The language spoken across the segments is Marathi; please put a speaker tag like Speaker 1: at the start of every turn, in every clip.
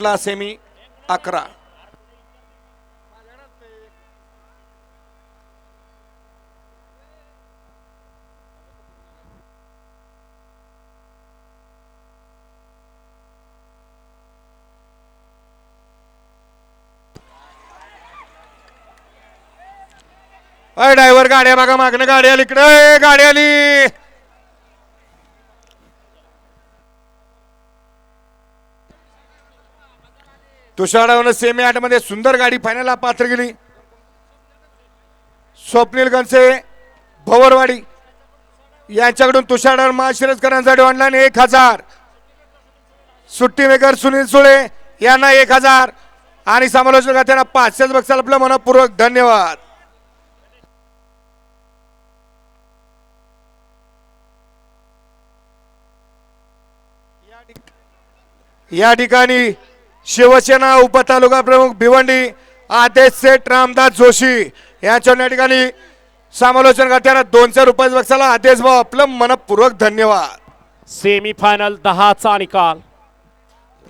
Speaker 1: गटातला सेमी 11. अय ड्रायव्हर गाड्या बघा मागणं गाडी आली इकडे गाडी आली. तुषारावनं सेमी 8 मध्ये सुंदर गाडी फायनलला पात्र गेली. स्वप्नील गणसे भवरवाडी यांच्याकडून तुषार माशिरसकरांसाठी ऑनलाईन 1000. सुट्टी मेकर सुनील सुळे यांना 1000 आणि समालोचक त्यांना 500 बक्षीस आपलं मनपूर्वक धन्यवाद. या ठिकाणी शिवसेना उपतालुका प्रमुख भिवंडी आदेश सेठ रामदास जोशी यांच्या या ठिकाणी समालोचन करताना 200 रुपये बक्षाला आदेश भाऊ आपलं मनपूर्वक धन्यवाद.
Speaker 2: सेमी फायनल 10चा निकाल.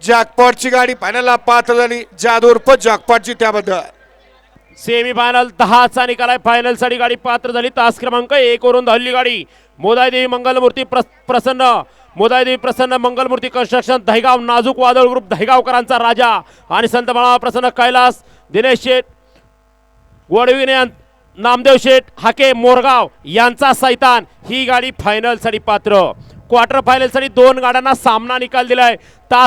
Speaker 1: जॅकपॉटची गाडी फायनलला पात्र झाली. जादू उर्फ जॅकपॉटची त्याबद्दल
Speaker 2: सेमी फायनल 10चा निकाल आहे. फायनल साठी गाडी पात्र झाली. तास क्रमांक 1 वरून धावली गाडी मोदाईदेवी मंगलमूर्ती प्रसन्न मोदाईदेवी प्रसन्न मंगलमूर्ती कन्स्ट्रक्शन दहेगाव नाजूक वादळ ग्रुप दहेगावकरांचा राजा आणि संत बाळा प्रसन्न कैलास दिनेश शेठ वडविने नामदेव शेठ हाके मोरगाव यांचा सैतान ही गाडी फायनल साठी पात्र. क्वार्टर फायनल साठी 2 गाड्यांना सामना निकाल दिलाय. तास